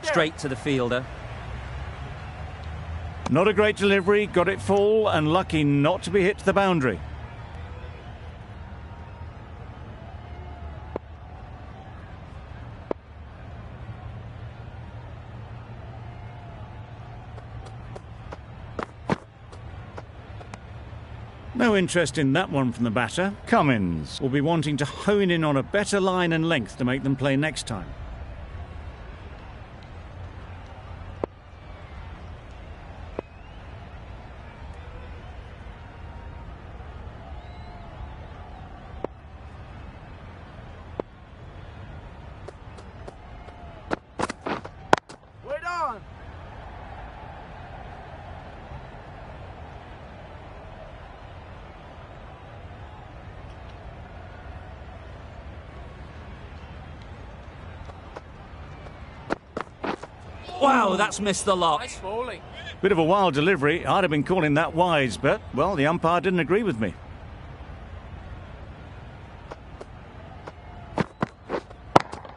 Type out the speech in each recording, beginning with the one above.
Straight to the fielder. Not a great delivery, got it full and lucky not to be hit to the boundary. No interest in that one from the batter. Cummins will be wanting to hone in on a better line and length to make them play next time. Wow, that's missed the lot. Nice bowling. Bit of a wild delivery. I'd have been calling that wise, but, well, the umpire didn't agree with me.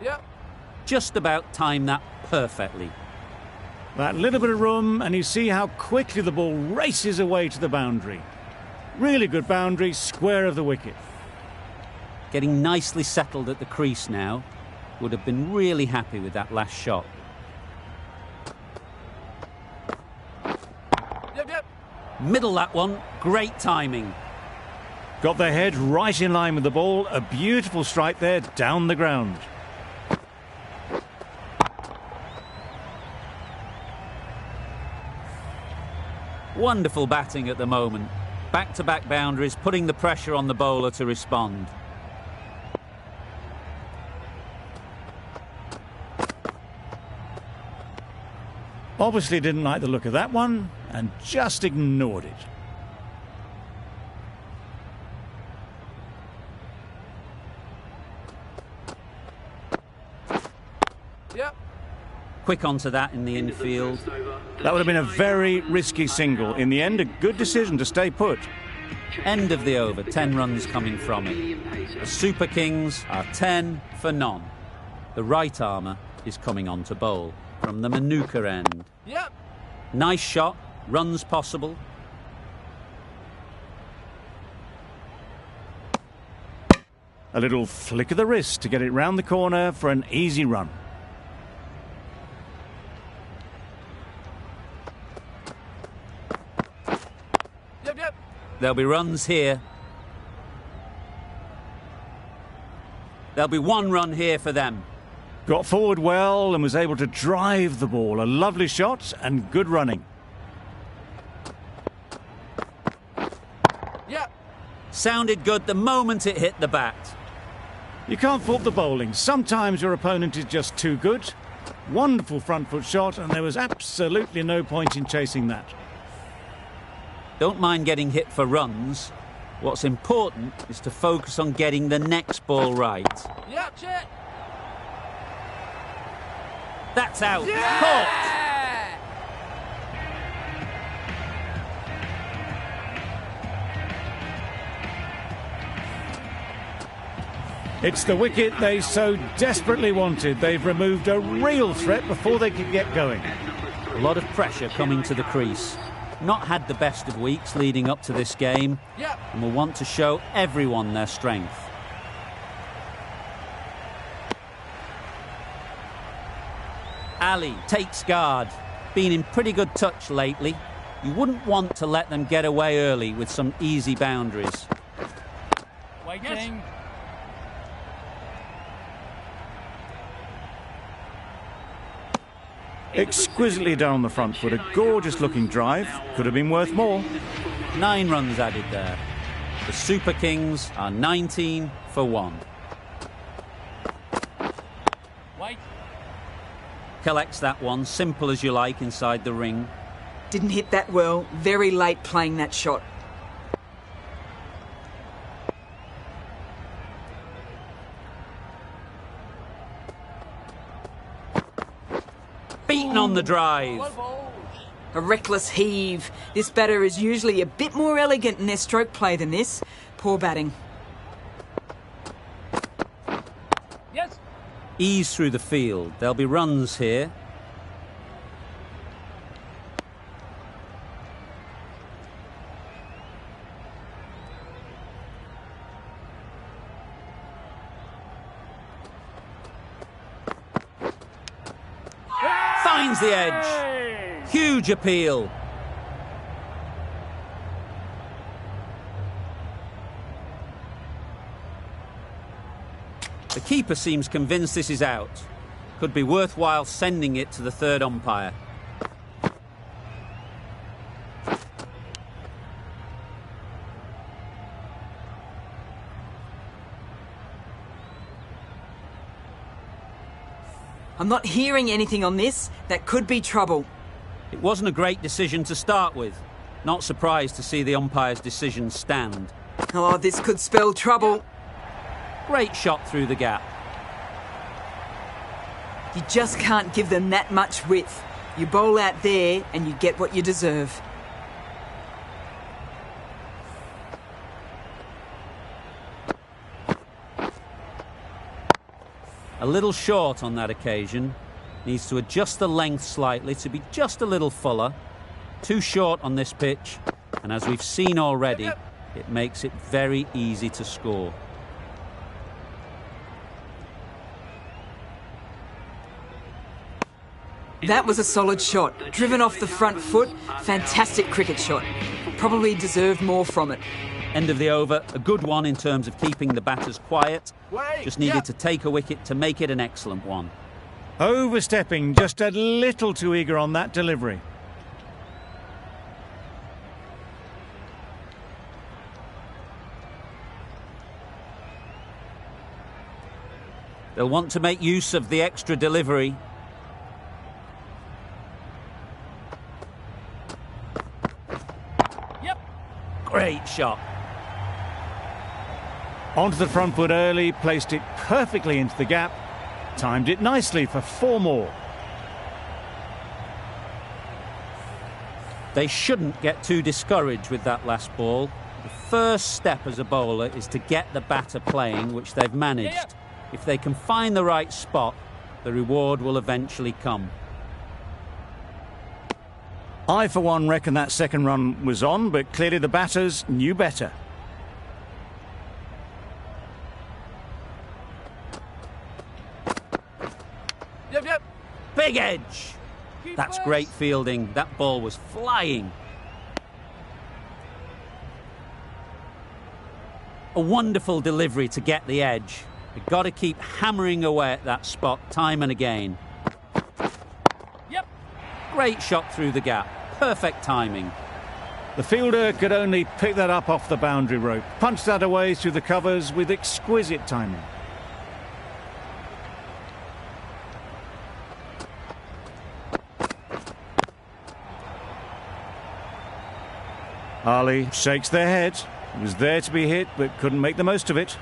Yep. Just about timed that perfectly. That little bit of room, and you see how quickly the ball races away to the boundary. Really good boundary, square of the wicket. Getting nicely settled at the crease now. Would have been really happy with that last shot. Yep. Middle that one, great timing. Got their head right in line with the ball. A beautiful strike there, down the ground. Wonderful batting at the moment. Back-to-back boundaries, putting the pressure on the bowler to respond. Obviously didn't like the look of that one and just ignored it. Yep. Quick onto that in the infield. That would have been a very risky single. In the end, a good decision to stay put. End of the over, 10 runs coming from it. The Super Kings are 10 for none. The right armour is coming on to bowl from the Manuka end. Yep. Nice shot, runs possible. A little flick of the wrist to get it round the corner for an easy run. Yep. There'll be runs here. There'll be 1 run here for them. Got forward well and was able to drive the ball. A lovely shot and good running. Yep. Sounded good the moment it hit the bat. You can't fault the bowling. Sometimes your opponent is just too good. Wonderful front foot shot, and there was absolutely no point in chasing that. Don't mind getting hit for runs. What's important is to focus on getting the next ball right. Yep. Shit. That's out. Yeah! Caught. It's the wicket they so desperately wanted. They've removed a real threat before they could get going. A lot of pressure coming to the crease. Not had the best of weeks leading up to this game. Yep. And will want to show everyone their strength. Ali takes guard. Been in pretty good touch lately. You wouldn't want to let them get away early with some easy boundaries. Waiting. Exquisitely done on the front foot. A gorgeous looking drive. Could have been worth more. 9 runs added there. The Super Kings are 19 for 1. Wait. Collects that one, simple as you like, inside the ring. Didn't hit that well. Very late playing that shot. Beaten on the drive. Well bowled. A reckless heave. This batter is usually a bit more elegant in their stroke play than this. Poor batting. Yes. Ease through the field. There'll be runs here. Finds the edge. Huge appeal. The keeper seems convinced this is out. Could be worthwhile sending it to the third umpire. I'm not hearing anything on this. That could be trouble. It wasn't a great decision to start with. Not surprised to see the umpire's decision stand. Oh, this could spell trouble. Great shot through the gap. You just can't give them that much width. You bowl out there and you get what you deserve. A little short on that occasion. Needs to adjust the length slightly to be just a little fuller. Too short on this pitch. And as we've seen already, it makes it very easy to score. That was a solid shot. Driven off the front foot. Fantastic cricket shot. Probably deserved more from it. End of the over. A good one in terms of keeping the batters quiet. Just needed to take a wicket to make it an excellent one. Overstepping, just a little too eager on that delivery. They'll want to make use of the extra delivery. Yep. Great shot. Onto the front foot early, placed it perfectly into the gap. Timed it nicely for 4 more. They shouldn't get too discouraged with that last ball. The first step as a bowler is to get the batter playing, which they've managed. If they can find the right spot, the reward will eventually come. I, for one, reckon that second run was on, but clearly the batters knew better. Yep. Big edge! That's great fielding. That ball was flying. A wonderful delivery to get the edge. You've got to keep hammering away at that spot time and again. Yep. Great shot through the gap. Perfect timing. The fielder could only pick that up off the boundary rope, punch that away through the covers with exquisite timing. Ali shakes their head. It was there to be hit, but couldn't make the most of it.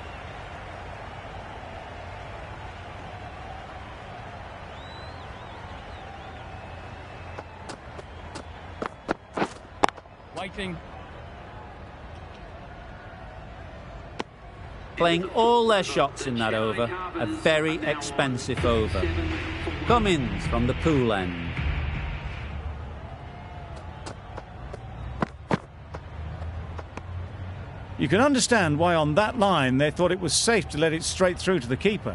Waiting. Playing all their shots in that over. A very expensive over. Cummins from the pool end. You can understand why on that line they thought it was safe to let it straight through to the keeper.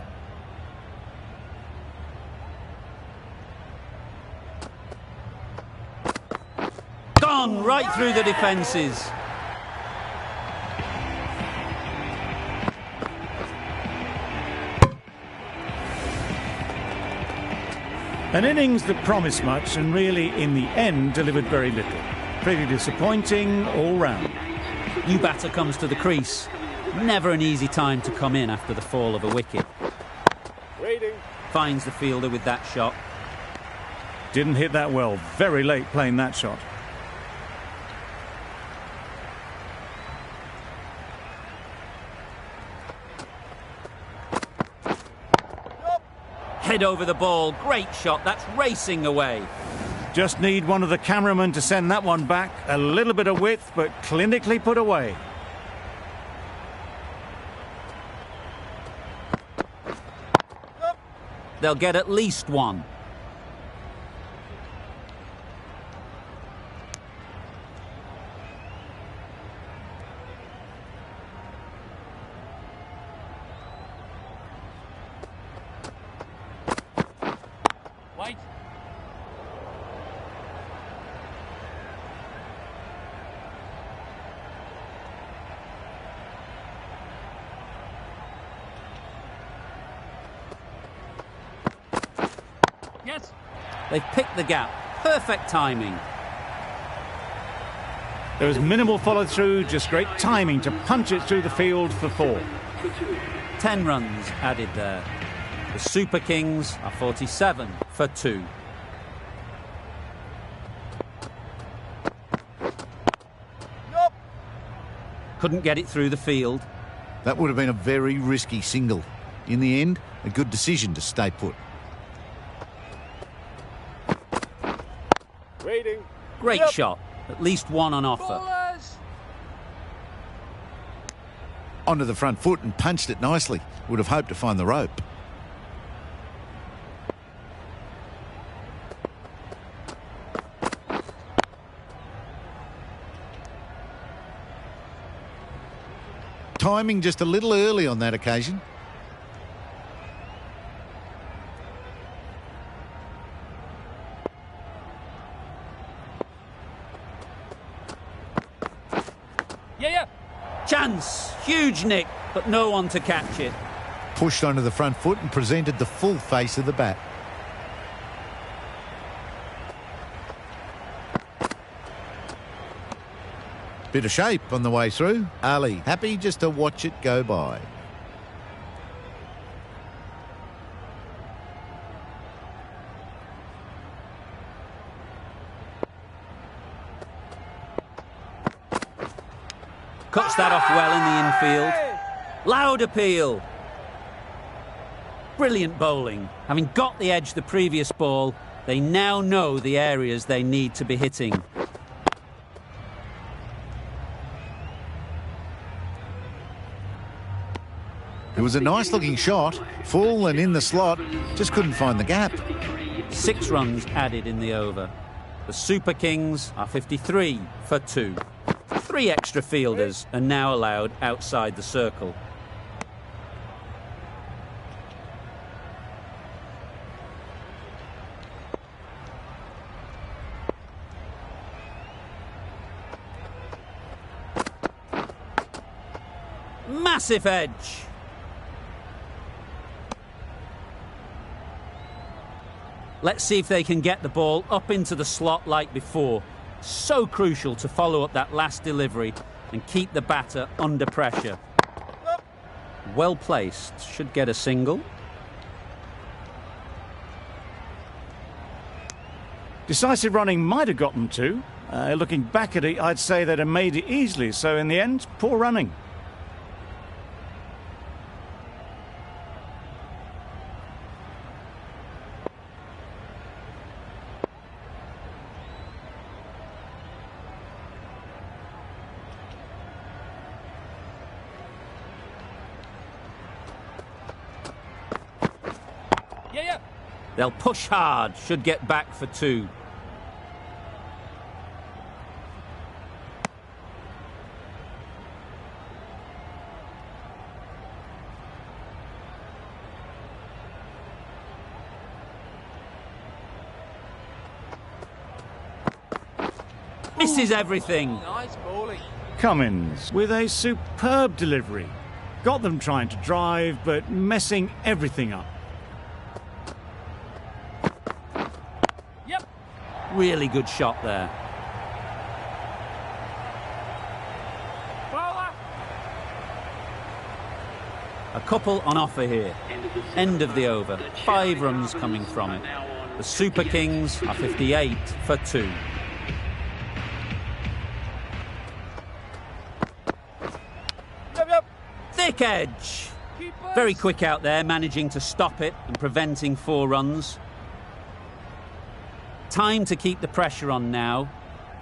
Gone right through the defences. An innings that promised much and really, in the end, delivered very little. Pretty disappointing all round. New batter comes to the crease. Never an easy time to come in after the fall of a wicket. Waiting. Finds the fielder with that shot. Didn't hit that well. Very late playing that shot. Head over the ball. Great shot. That's racing away. Just need one of the cameramen to send that one back. A little bit of width, but clinically put away. They'll get at least one. Wait. Yes. They've picked the gap. Perfect timing. There was minimal follow-through, just great timing to punch it through the field for 4. 10 runs added there. The Super Kings are 47 for 2. Nope. Couldn't get it through the field. That would have been a very risky single. In the end, a good decision to stay put. Waiting. Great shot. At least one on offer. Ballers. Onto the front foot and punched it nicely. Would have hoped to find the rope. Timing just a little early on that occasion. Yeah. Chance. Huge nick, but no one to catch it. Pushed onto the front foot and presented the full face of the bat. Bit of shape on the way through. Ali happy just to watch it go by. Cuts that off well in the infield. Loud appeal. Brilliant bowling. Having got the edge the previous ball, they now know the areas they need to be hitting. It was a nice looking shot, full and in the slot, just couldn't find the gap. 6 runs added in the over. The Super Kings are 53 for 2. 3 extra fielders are now allowed outside the circle. Massive edge. Let's see if they can get the ball up into the slot like before. So crucial to follow up that last delivery and keep the batter under pressure. Well placed. Should get a single. Decisive running might have got them to. Looking back at it, I'd say they'd have made it easily. So in the end, poor running. Yeah. They'll push hard. Should get back for 2. Misses everything. Nice bowling. Cummins with a superb delivery. Got them trying to drive, but messing everything up. Yep. Really good shot there. Bowler. A couple on offer here. End of the over. 5 runs coming from it. The Super Kings are 58 for 2. Yep. Thick edge. Keepers. Very quick out there, managing to stop it and preventing 4 runs. Time to keep the pressure on now.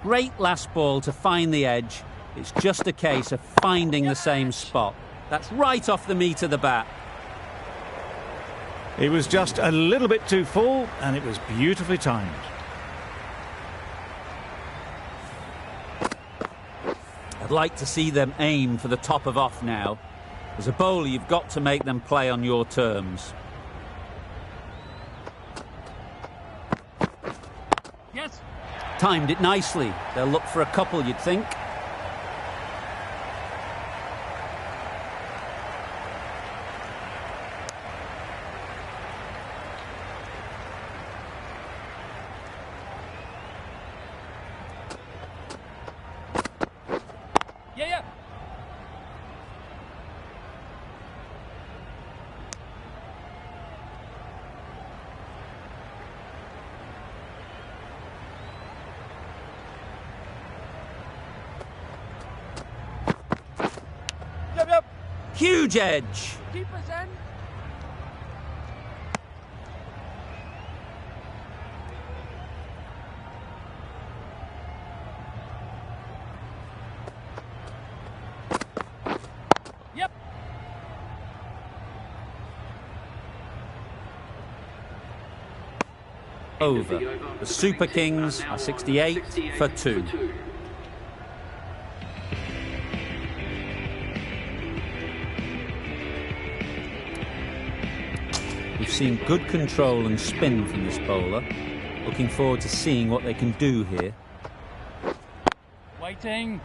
Great last ball to find the edge. It's just a case of finding the same spot. That's right off the meat of the bat. It was just a little bit too full, and it was beautifully timed. I'd like to see them aim for the top of off now. As a bowler, you've got to make them play on your terms. Yes. Timed it nicely. They'll look for a couple, you'd think. Huge edge. Keeper's end. Yep. Over. The Super Kings are 68 for 2. We've seen good control and spin from this bowler. Looking forward to seeing what they can do here. Waiting.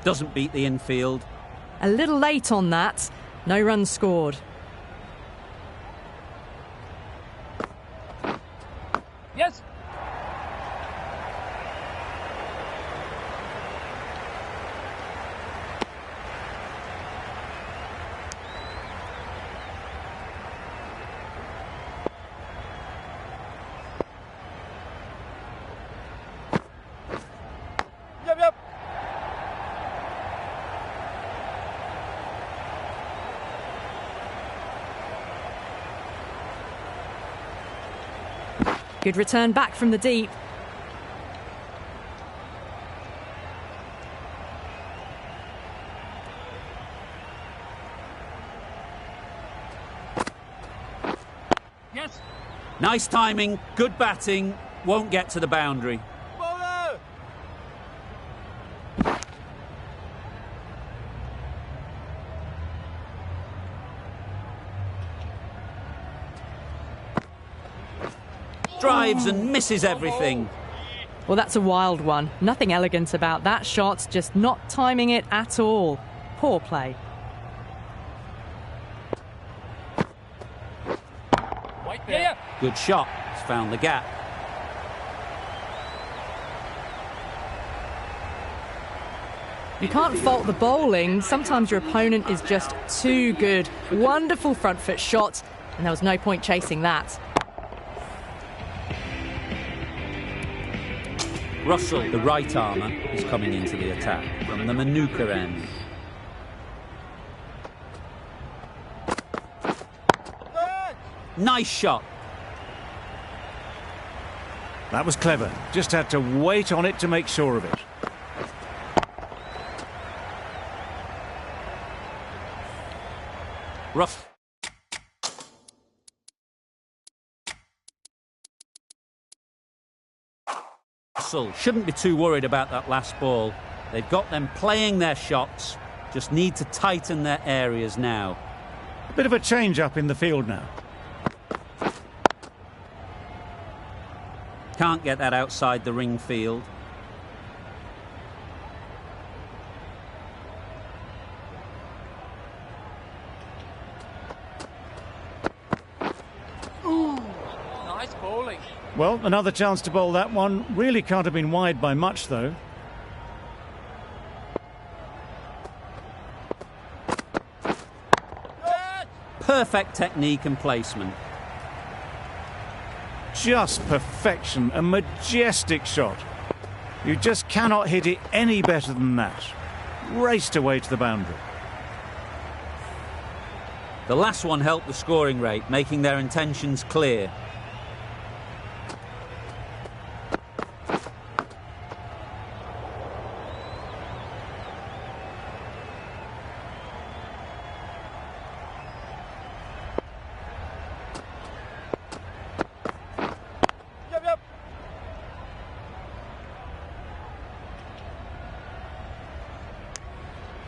Doesn't beat the infield. A little late on that. No runs scored. Yes. Yep, yep. Good return back from the deep. Yes. Nice timing, good batting, won't get to the boundary. Bowler. Drives and misses everything. Well, that's a wild one. Nothing elegant about that shot, just not timing it at all. Poor play. Wait there. Yeah. Good shot, he's found the gap. You can't fault the bowling. Sometimes your opponent is just too good. Wonderful front foot shot, and there was no point chasing that. Russell, the right armour, is coming into the attack from the Manuka end. Nice shot. That was clever. Just had to wait on it to make sure of it. Russell. Shouldn't be too worried about that last ball. They've got them playing their shots, just need to tighten their areas now. A bit of a change up in the field now. Can't get that outside the ring field. Nice bowling. Well, another chance to bowl that one. Really can't have been wide by much, though. Perfect technique and placement. Just perfection. A majestic shot. You just cannot hit it any better than that. Raced away to the boundary. The last one helped the scoring rate, making their intentions clear. Yep, yep.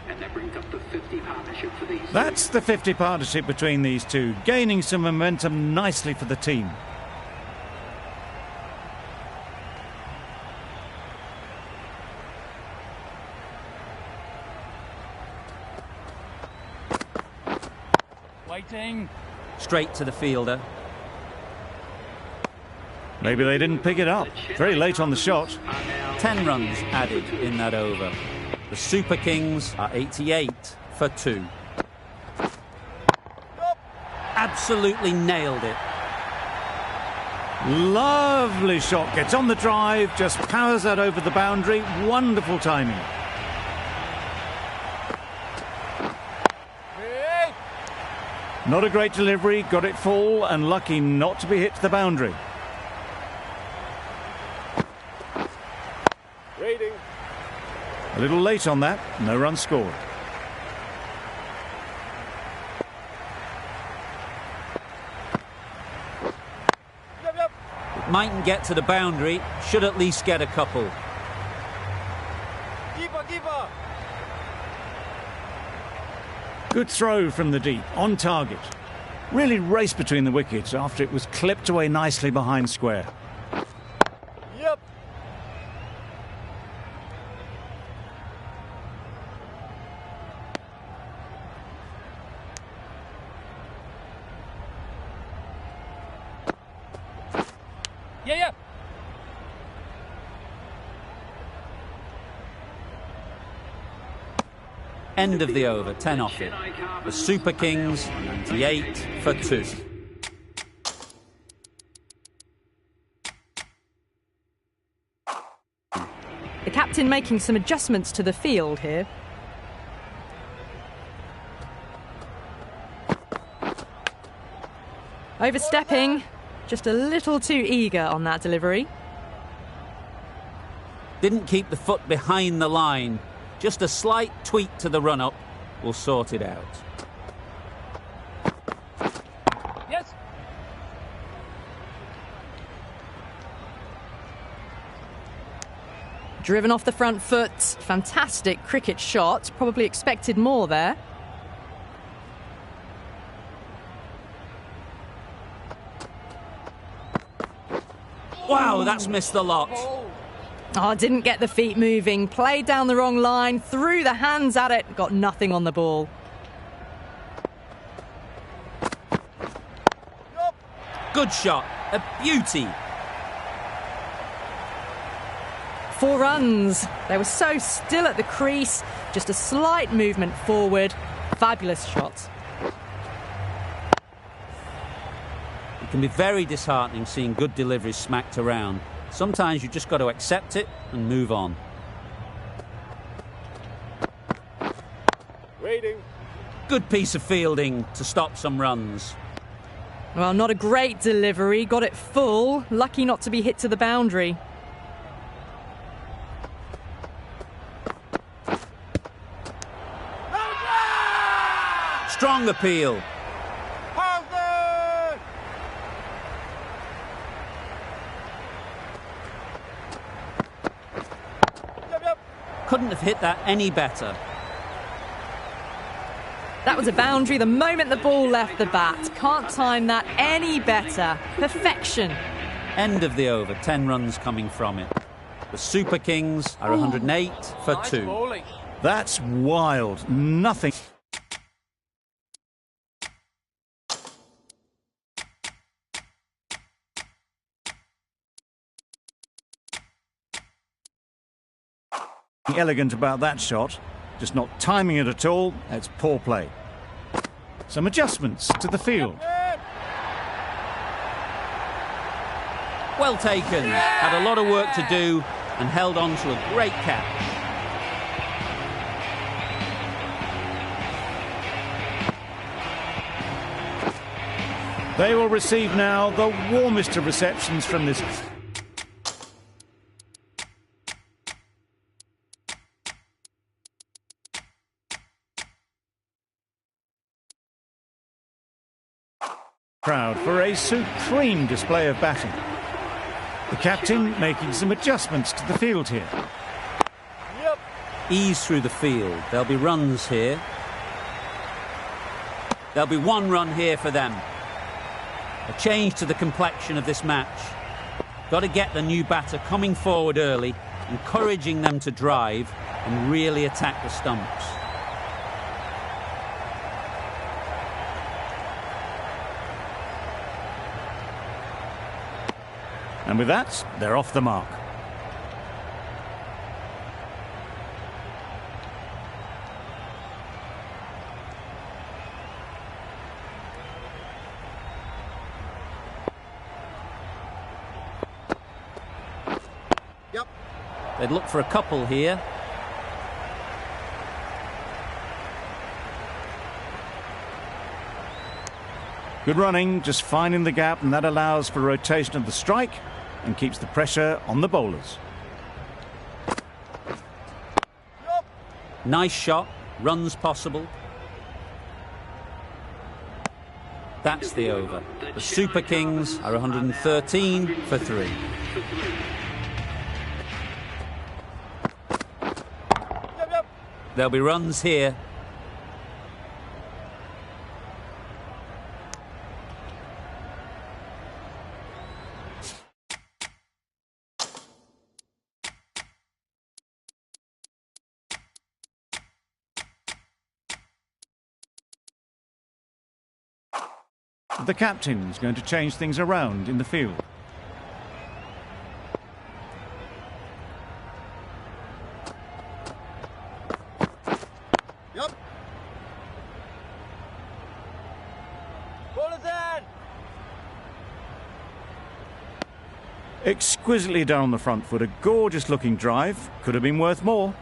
And that brings up the 50 partnership for these. That's the 50 partnership between these two, gaining some momentum nicely for the team. Waiting. Straight to the fielder. Maybe they didn't pick it up. Very late on the shot. 10 runs added in that over. The Super Kings are 88 for 2. Absolutely nailed it. Lovely shot. Gets on the drive, just powers that over the boundary. Wonderful timing. Big. Not a great delivery, got it full and lucky not to be hit to the boundary. Reading. A little late on that, no run scored. It mightn't get to the boundary, should at least get a couple. Keeper, keeper. Good throw from the deep, on target. Really raced between the wickets after it was clipped away nicely behind square. Yep. Yeah. End of the over, 10 off it. The Super Kings, 98 for 2. The captain making some adjustments to the field here. Overstepping, just a little too eager on that delivery. Didn't keep the foot behind the line. Just a slight tweak to the run-up will sort it out. Yes. Driven off the front foot. Fantastic cricket shot. Probably expected more there. Wow, that's missed the lot. Oh, didn't get the feet moving. Played down the wrong line. Threw the hands at it. Got nothing on the ball. Good shot. A beauty. 4 runs. They were so still at the crease. Just a slight movement forward. Fabulous shot. It can be very disheartening seeing good deliveries smacked around. Sometimes you've just got to accept it and move on. Reading. Good piece of fielding to stop some runs. Well, not a great delivery. Got it full. Lucky not to be hit to the boundary. Strong appeal. Harvey! Yep. Couldn't have hit that any better. That was a boundary the moment the ball left the bat. Can't time that any better. Perfection. End of the over, 10 runs coming from it. The Super Kings are 108 for Nice 2. bowling. That's wild. Nothing. Elegant about that shot. Just not timing it at all. It's poor play. Some adjustments to the field. Well taken. Had a lot of work to do and held on to a great catch. They will receive now the warmest of receptions from this. Crowd for a supreme display of batting. The captain making some adjustments to the field here. Yep. Ease through the field. There'll be runs here. There'll be 1 run here for them. A change to the complexion of this match. Got to get the new batter coming forward early, encouraging them to drive and really attack the stumps. And with that, they're off the mark. Yep. They'd look for a couple here. Good running, just finding the gap, and that allows for rotation of the strike and keeps the pressure on the bowlers. Nice shot, runs possible. That's the over. The Super Kings are 113 for 3. There'll be runs here. The captain's going to change things around in the field. Yep. Ball is in. Exquisitely done on the front foot. A gorgeous looking drive. Could have been worth more.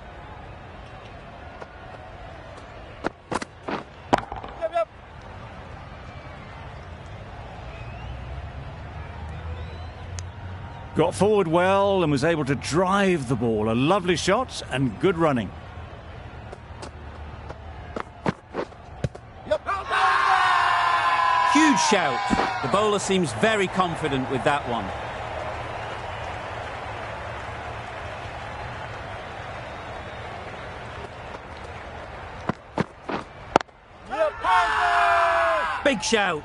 Yep. Got forward well and was able to drive the ball. A lovely shot and good running. Yep. Huge shout. The bowler seems very confident with that one. Big shout.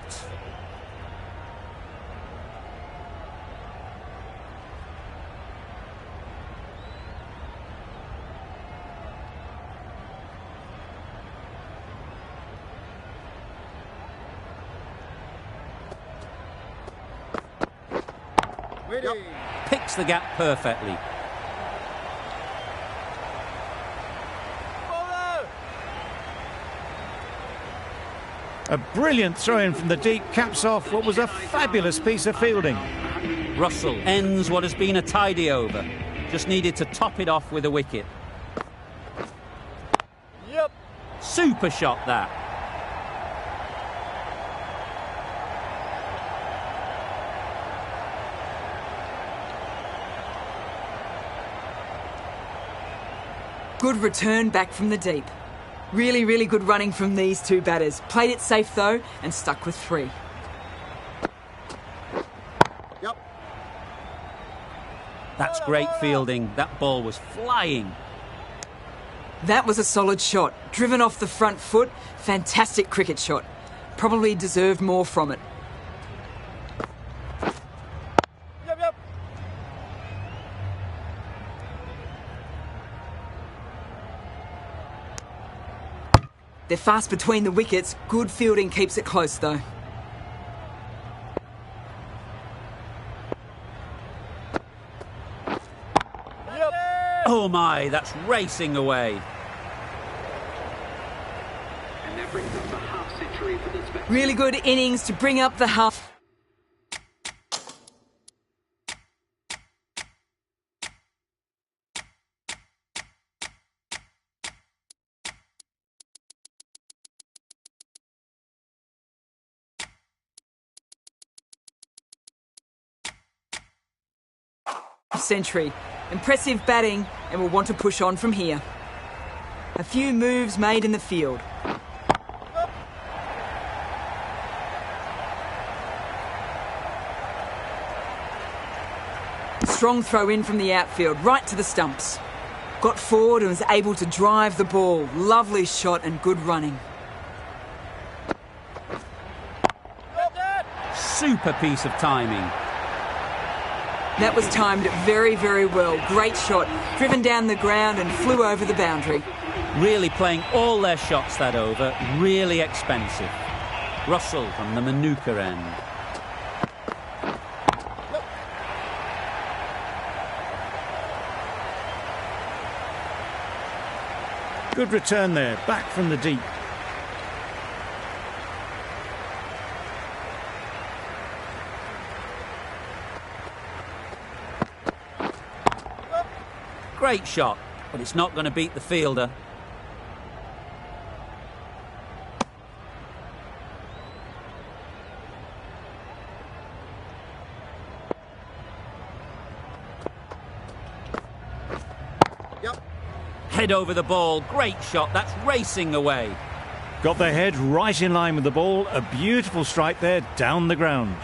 Yep. Picks the gap perfectly. Bowler. A brilliant throw-in from the deep caps off what was a fabulous piece of fielding. Russell ends what has been a tidy over. Just needed to top it off with a wicket. Yep. Super shot that. Good return back from the deep. Really, really good running from these two batters. Played it safe though and stuck with 3. Yep. That's great fielding. That ball was flying. That was a solid shot. Driven off the front foot. Fantastic cricket shot. Probably deserved more from it. Yep. They're fast between the wickets. Good fielding keeps it close though. Yep. Oh my, that's racing away. And that brings up a half century for this batsman. Really good innings to bring up the half. Century. Impressive batting and will want to push on from here. A few moves made in the field. Strong throw in from the outfield, right to the stumps. Got forward and was able to drive the ball. Lovely shot and good running. Super piece of timing. That was timed very, very well. Great shot. Driven down the ground and flew over the boundary. Really playing all their shots that over. Really expensive. Russell from the Manuka end. Good return there, back from the deep. Great shot, but it's not going to beat the fielder. Head over the ball. Great shot. That's racing away. Got their head right in line with the ball. A beautiful strike there down the ground.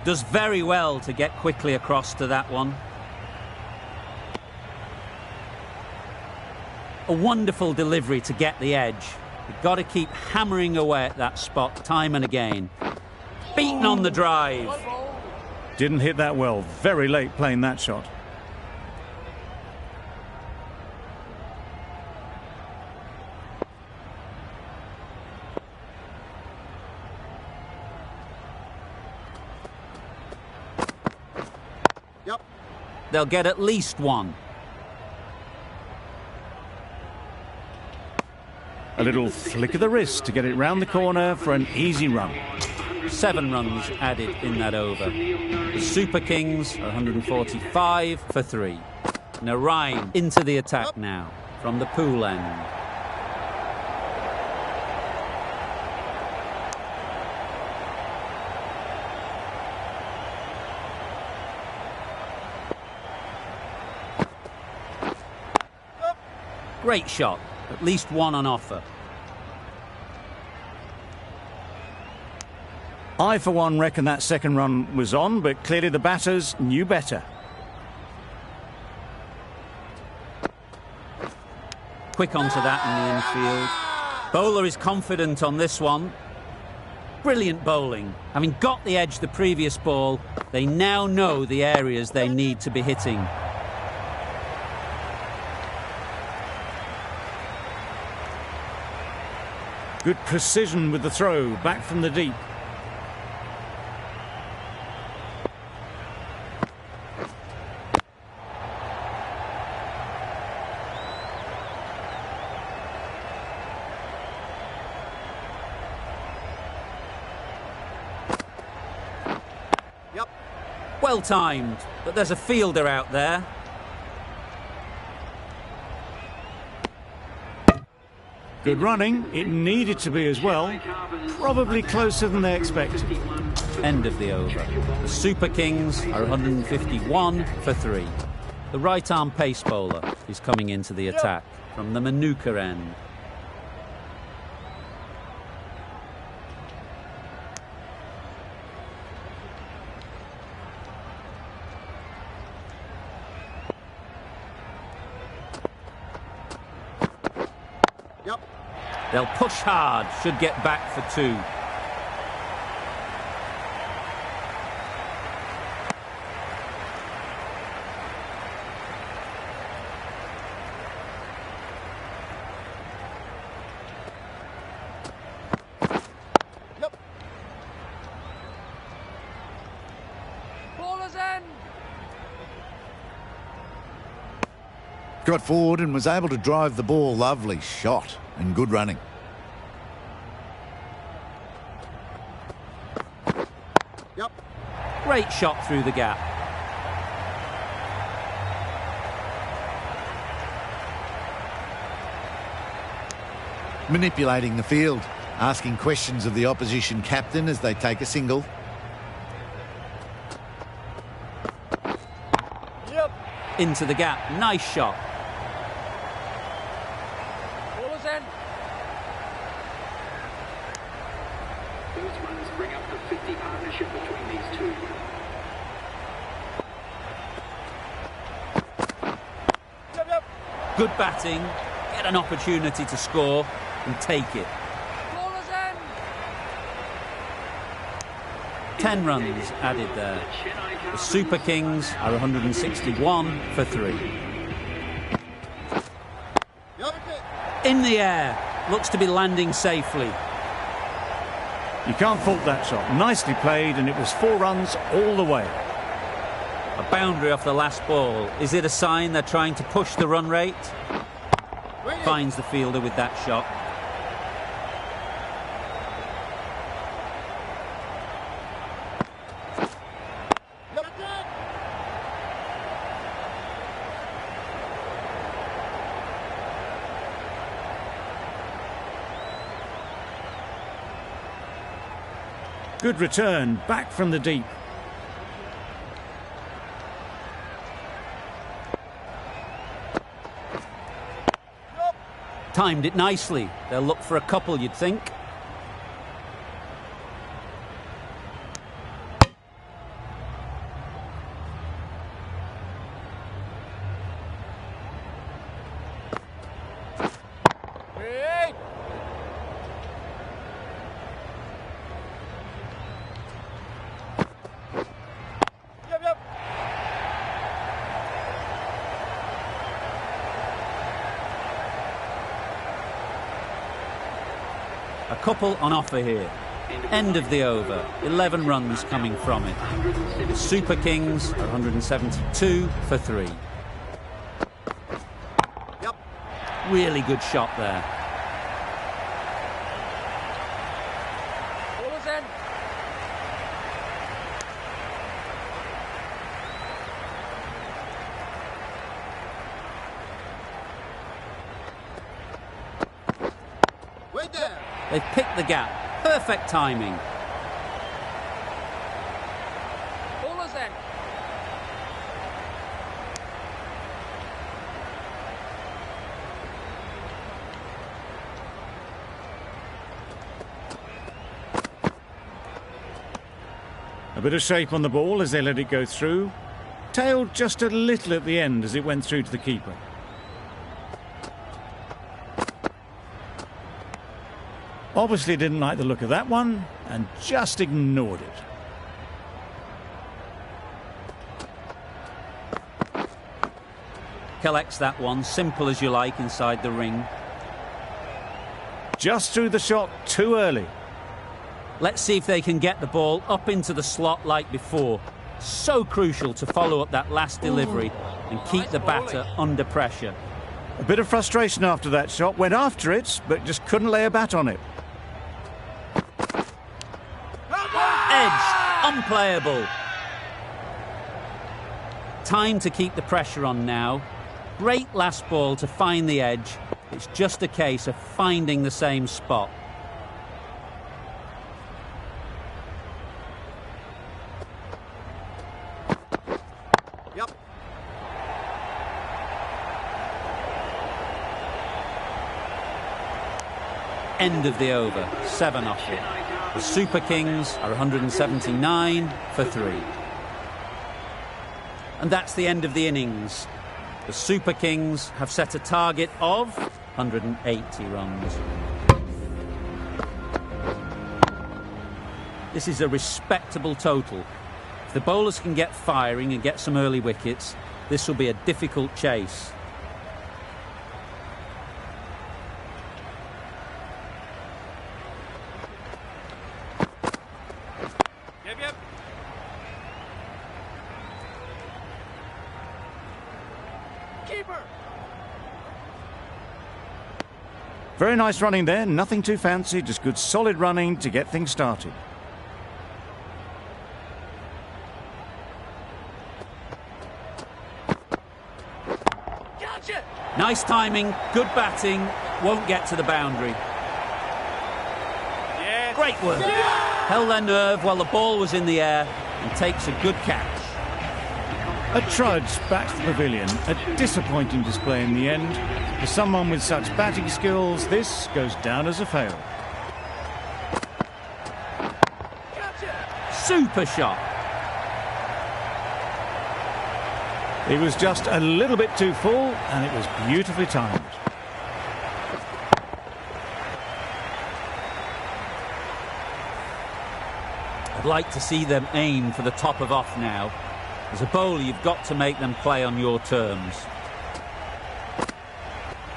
Does very well to get quickly across to that one. A wonderful delivery to get the edge. You've got to keep hammering away at that spot time and again. Beaten on the drive. Didn't hit that well. Very late playing that shot. Yep. They'll get at least one. A little flick of the wrist to get it round the corner for an easy run. 7 runs added in that over. The Super Kings are 145 for 3. Narain into the attack now from the pool end. Great shot. At least one on offer. I, for one, reckon that second run was on, but clearly the batters knew better. Quick onto that in the infield. Bowler is confident on this one. Brilliant bowling. Having got the edge the previous ball, they now know the areas they need to be hitting. Good precision with the throw, back from the deep. Yep. Well timed, but there's a fielder out there. Good running. It needed to be as well. Probably closer than they expected. End of the over. The Super Kings are 151 for 3. The right-arm pace bowler is coming into the attack from the Manuka end. Yep. They'll push hard, should get back for 2. Yep. Ballers end. Got forward and was able to drive the ball. Lovely shot and good running. Yep. Great shot through the gap. Manipulating the field, asking questions of the opposition captain as they take a single. Yep. Into the gap. Nice shot. Ballers end. Those runs bring up the 50 partnership between these two. Yep. Yep. Good batting. Get an opportunity to score and take it. Ballers end. 10 runs added there. The Super Kings are 161 for 3. Yep. In the air. Looks to be landing safely. You can't fault that shot. Nicely played, and it was 4 runs all the way. A boundary off the last ball. Is it a sign they're trying to push the run rate? Finds the fielder with that shot. Yep. Good return, back from the deep. Timed it nicely. They'll look for a couple, you'd think. Hey! Yep, yep. A couple on offer here. End of the over. 11 runs coming from it. The Super Kings are 172 for 3. Yep. Really good shot there. Ballers in. Way down. They've picked the gap. Perfect timing. Ballers in. A bit of shape on the ball as they let it go through. Tailed just a little at the end as it went through to the keeper. Obviously didn't like the look of that one and just ignored it. Collects that one, simple as you like, inside the ring. Just threw the shot too early. Let's see if they can get the ball up into the slot like before. So crucial to follow up that last delivery and keep the batter under pressure. A bit of frustration after that shot. Went after it, but just couldn't lay a bat on it. Edge, unplayable. Time to keep the pressure on now. Great last ball to find the edge. It's just a case of finding the same spot. Yep. End of the over, 7 off it. The Super Kings are 179 for 3. And that's the end of the innings. The Super Kings have set a target of 180 runs. This is a respectable total. If the bowlers can get firing and get some early wickets, this will be a difficult chase. Yep, yep. Keeper. Very nice running there, nothing too fancy, just good solid running to get things started. Gotcha. Nice timing, good batting, won't get to the boundary. Yes. Great work. Held their nerve while the ball was in the air and takes a good catch. A trudge back to the pavilion, a disappointing display in the end. For someone with such batting skills, this goes down as a fail. Gotcha. Super shot. It was just a little bit too full and it was beautifully timed. I'd like to see them aim for the top of off now. As a bowler, you've got to make them play on your terms.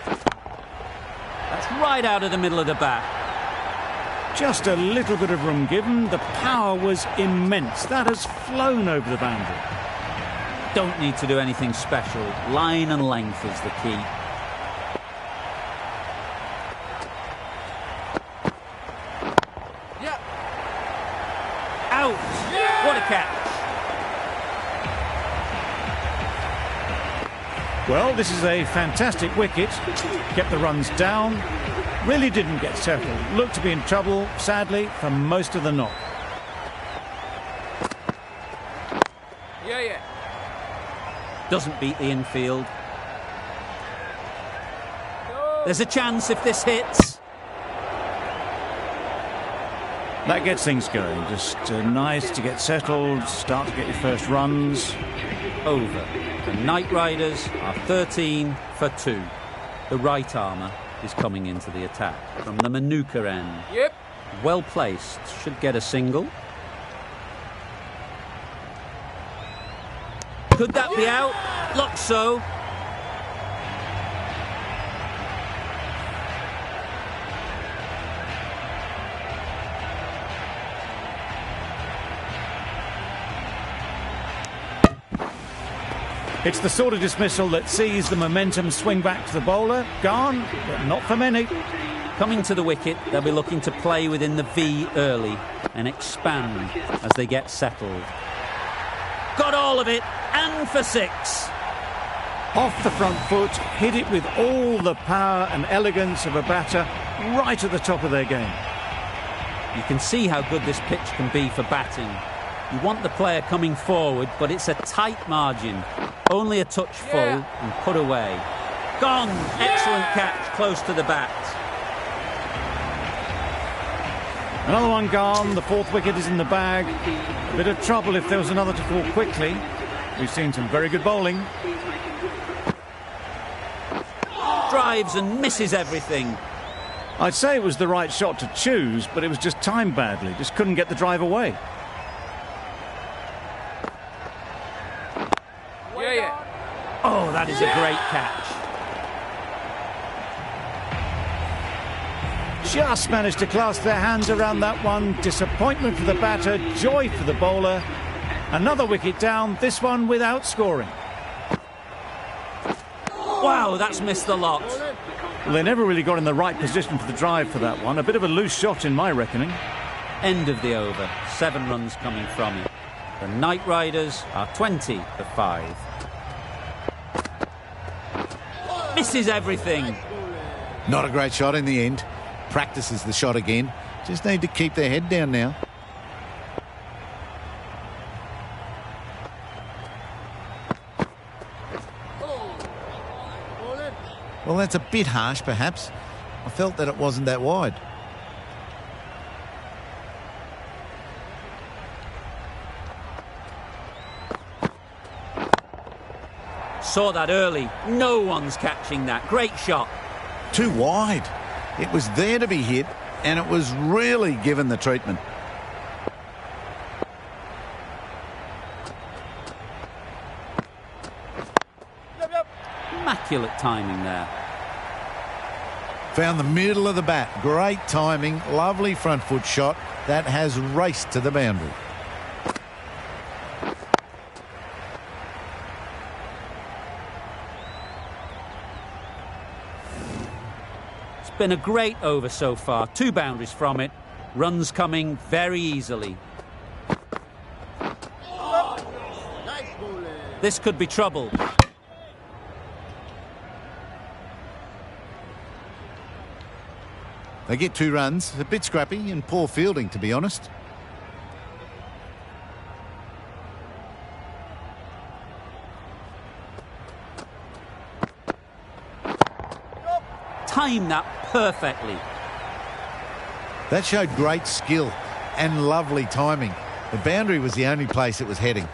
That's right out of the middle of the bat. Just a little bit of room given. The power was immense. That has flown over the boundary. Don't need to do anything special. Line and length is the key. Yep. Out! What a catch! Well, this is a fantastic wicket. Kept the runs down. Really didn't get settled. Looked to be in trouble, sadly, for most of the knock. Yeah, yeah. Doesn't beat the infield. There's a chance if this hits. That gets things going. Just nice to get settled, start to get your first runs. Over. The Knight Riders are 13 for 2. The right armour is coming into the attack from the Manuka end. Yep. Well placed. Should get a single. Could that be out? Looks so. It's the sort of dismissal that sees the momentum swing back to the bowler. Gone, but not for many. Coming to the wicket, they'll be looking to play within the V early and expand as they get settled. Got all of it, and for 6. Off the front foot, hit it with all the power and elegance of a batter right at the top of their game. You can see how good this pitch can be for batting. You want the player coming forward, but it's a tight margin. Only a touch full and put away. Gone! Excellent catch, close to the bat. Another one gone, the 4th wicket is in the bag. A bit of trouble if there was another to fall quickly. We've seen some very good bowling. Drives and misses everything. I'd say it was the right shot to choose, but it was just timed badly. Just couldn't get the drive away. Oh, that is a great catch. Just managed to clasp their hands around that one. Disappointment for the batter, joy for the bowler. Another wicket down, this one without scoring. Wow, that's missed the lot. Well, they never really got in the right position for the drive for that one. A bit of a loose shot in my reckoning. End of the over. 7 runs coming from it. The Knight Riders are 20 for 5. Misses everything. Not a great shot in the end. Practices the shot again. Just need to keep their head down now. Well, that's a bit harsh, perhaps. I felt that it wasn't that wide. Saw that early. No one's catching that. Great shot. Too wide. It was there to be hit, and it was really given the treatment. Immaculate timing there. Found the middle of the bat. Great timing. Lovely front foot shot. That has raced to the boundary. It's been a great over so far. 2 boundaries from it. Runs coming very easily. This could be trouble. They get 2 runs. A bit scrappy and poor fielding, to be honest. Timed that perfectly. That showed great skill and lovely timing. The boundary was the only place it was heading.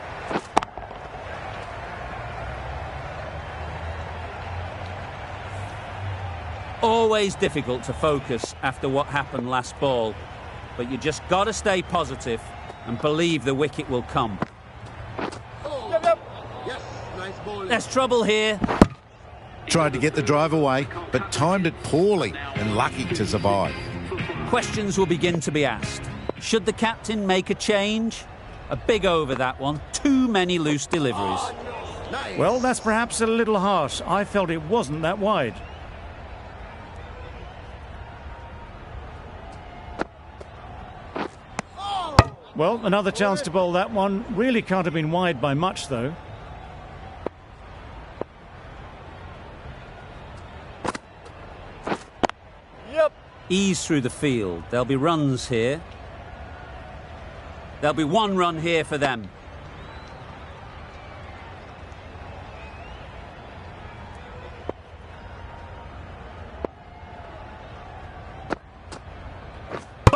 Always difficult to focus after what happened last ball, but you just got to stay positive and believe the wicket will come. There's trouble here. Tried to get the drive away, but timed it poorly and lucky to survive. Questions will begin to be asked. Should the captain make a change? A big over, that one. Too many loose deliveries. Well, that's perhaps a little harsh. I felt it wasn't that wide. Well, another chance to bowl that one. Really can't have been wide by much, though. Ease through the field. There'll be runs here. There'll be 1 run here for them.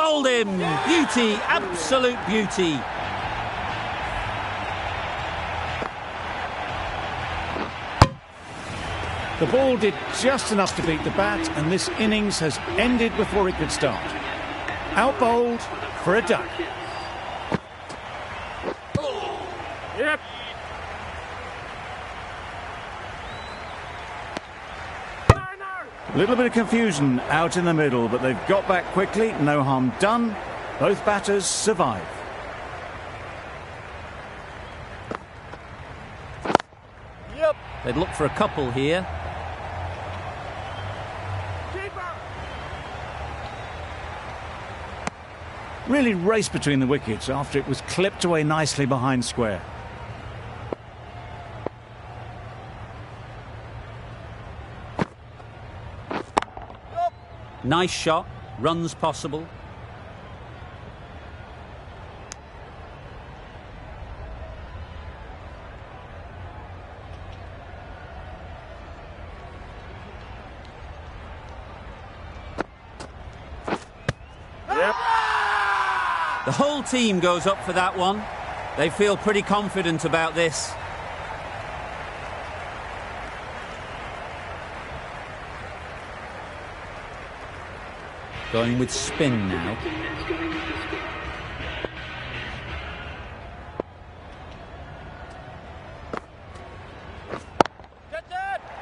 Bowled him! Beauty, absolute beauty. The ball did just enough to beat the bat, and this innings has ended before it could start. Out bowled for a duck. Yep. A little bit of confusion out in the middle, but they've got back quickly. No harm done. Both batters survive. Yep. They'd look for a couple here. Keeper. Really raced between the wickets after it was clipped away nicely behind square. Nice shot, runs possible. Yep. The whole team goes up for that one. They feel pretty confident about this. Going with spin now.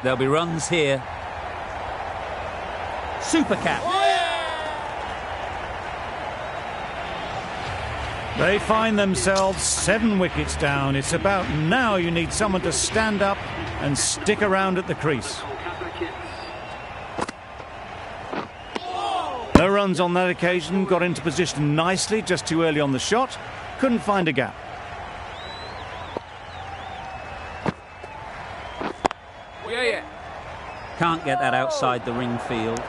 There'll be runs here. Super cap. They find themselves 7 wickets down. It's about now you need someone to stand up and stick around at the crease. No runs on that occasion, got into position nicely, just too early on the shot, couldn't find a gap. Yeah. Can't get that outside the ring field.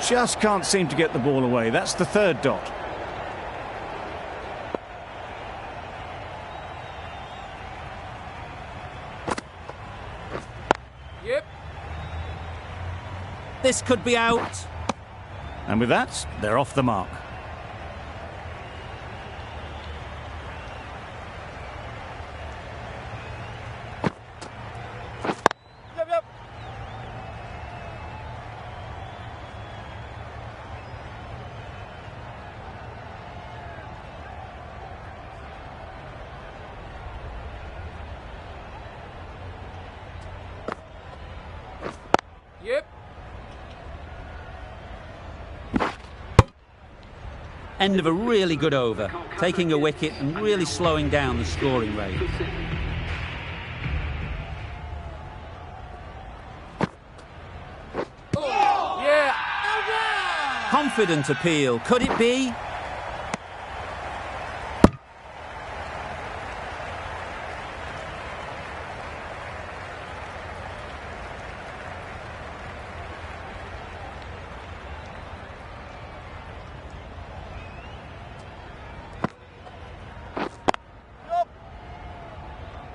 Just can't seem to get the ball away. That's the 3rd dot. Yep. This could be out. And with that, they're off the mark. Yep. Yep. End of a really good over. Taking a wicket and really slowing down the scoring rate. Yeah. Confident appeal. Could it be?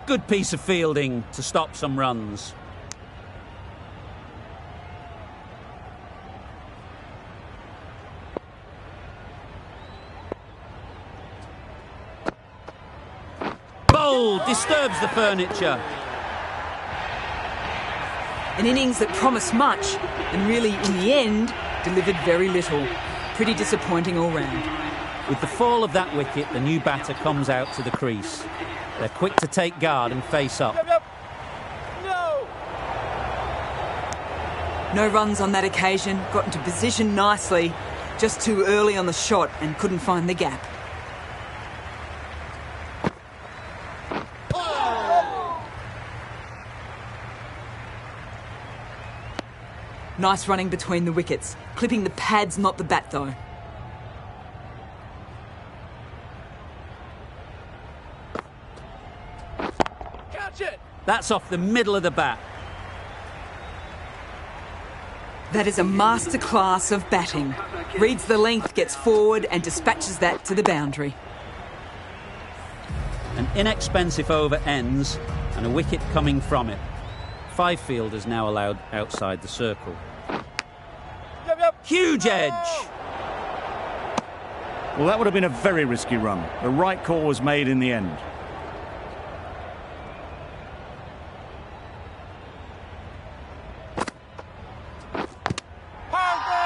Good piece of fielding to stop some runs. Bold, disturbs the furniture. An innings that promised much and really, in the end, delivered very little. Pretty disappointing all round. With the fall of that wicket, the new batter comes out to the crease. They're quick to take guard and face up. Yep. No. No runs on that occasion, got into position nicely, just too early on the shot and couldn't find the gap. Nice running between the wickets, clipping the pads, not the bat though. Catch it. That's off the middle of the bat. That is a masterclass of batting. Reads the length, gets forward and dispatches that to the boundary. An inexpensive over ends and a wicket coming from it. 5 fielders now allowed outside the circle. Yep. Huge edge! Well, that would have been a very risky run. The right call was made in the end.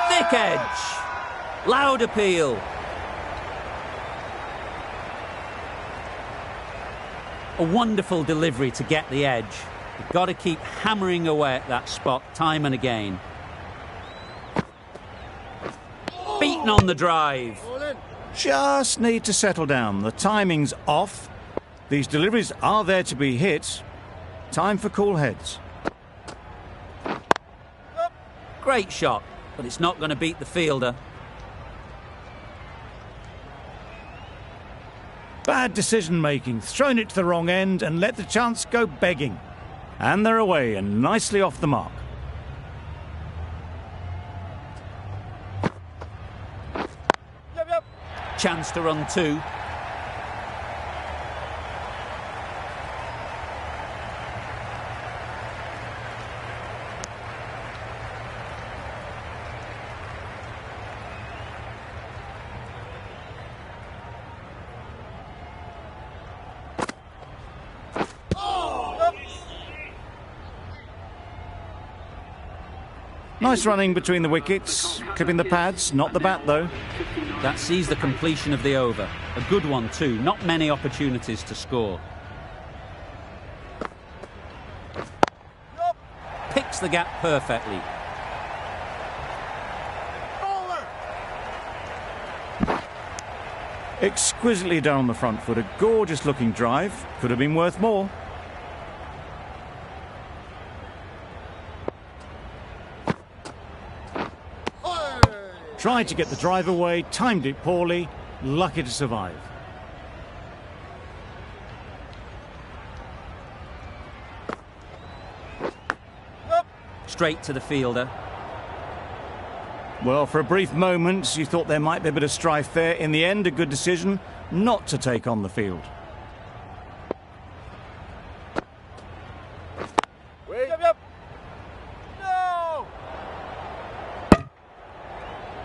Thick edge. Loud appeal. A wonderful delivery to get the edge. You've got to keep hammering away at that spot time and again. Beaten on the drive. Just need to settle down. The timing's off. These deliveries are there to be hit. Time for cool heads. Great shot, but it's not going to beat the fielder. Bad decision making, thrown it to the wrong end and let the chance go begging. And they're away and nicely off the mark. Chance to run two. Nice running between the wickets, clipping the pads, not the bat though. That sees the completion of the over. A good one too, not many opportunities to score. Picks the gap perfectly. Exquisitely done on the front foot, a gorgeous looking drive, could have been worth more. Tried to get the drive away, timed it poorly, lucky to survive. Straight to the fielder. Well, for a brief moment, you thought there might be a bit of strife there. In the end, a good decision not to take on the field.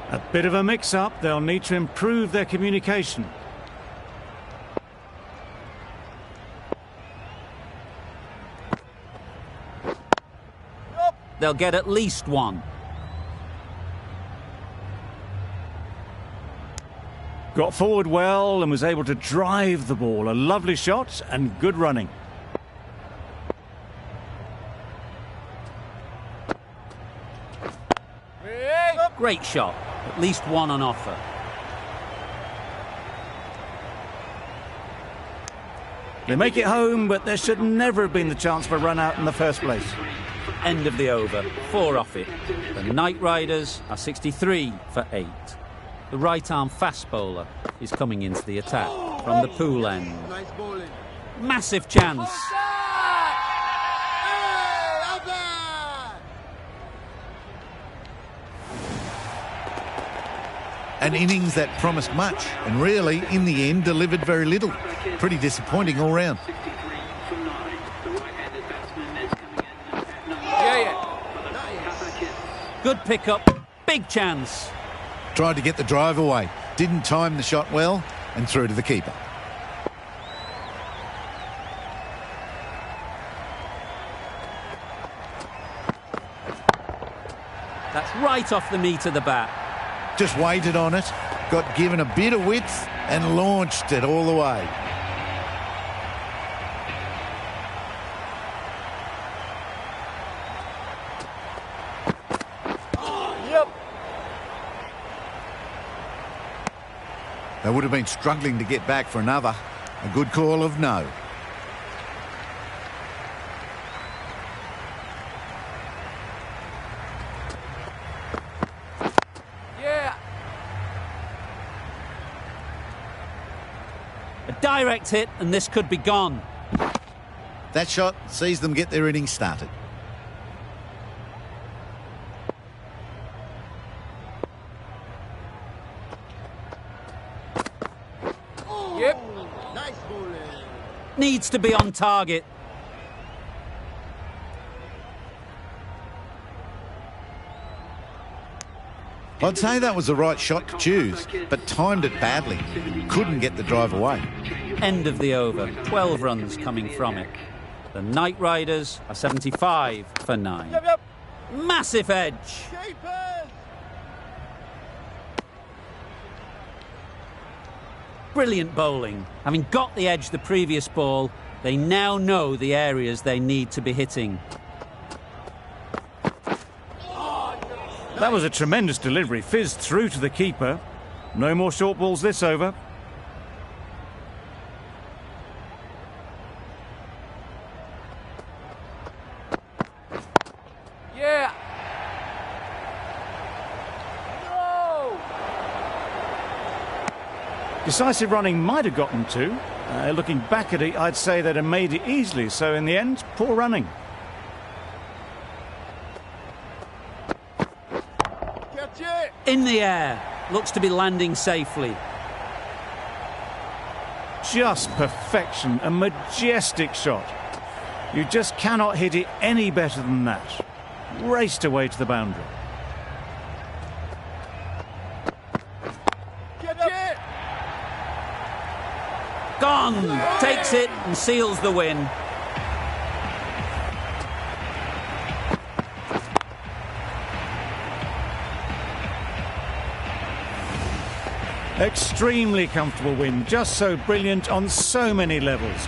A bit of a mix-up. They'll need to improve their communication. They'll get at least one. Got forward well and was able to drive the ball. A lovely shot and good running. Great shot. At least one on offer. They make it home, but there should never have been the chance for a run out in the first place. End of the over. 4 off it. The Night Riders are 63 for 8. The right-arm fast bowler is coming into the attack from the pool end. Massive chance. An innings that promised much and really, in the end, delivered very little. Pretty disappointing all round. Good pickup. Big chance. Tried to get the drive away. Didn't time the shot well and threw to the keeper. That's right off the meat of the bat. Just waited on it, got given a bit of width and launched it all the way. They would have been struggling to get back for another. A good call of no. A direct hit and this could be gone. That shot sees them get their innings started. Needs to be on target. I'd say that was the right shot to choose, but timed it badly. Couldn't get the drive away. End of the over. 12 runs coming from it. The Knight Riders are 75 for 9. Yep, yep. Massive edge. Keepers. Brilliant bowling. Having got the edge the previous ball, they now know the areas they need to be hitting. That was a tremendous delivery. Fizzed through to the keeper. No more short balls this over. Yeah. No. Decisive running might have gotten two. Looking back at it, I'd say they'd have made it easily. So in the end, poor running. Catch it. In the air. Looks to be landing safely. Just perfection. A majestic shot. You just cannot hit it any better than that. Raced away to the boundary. Catch it. Gone. Takes it and seals the win. Extremely comfortable win. Just so brilliant on so many levels.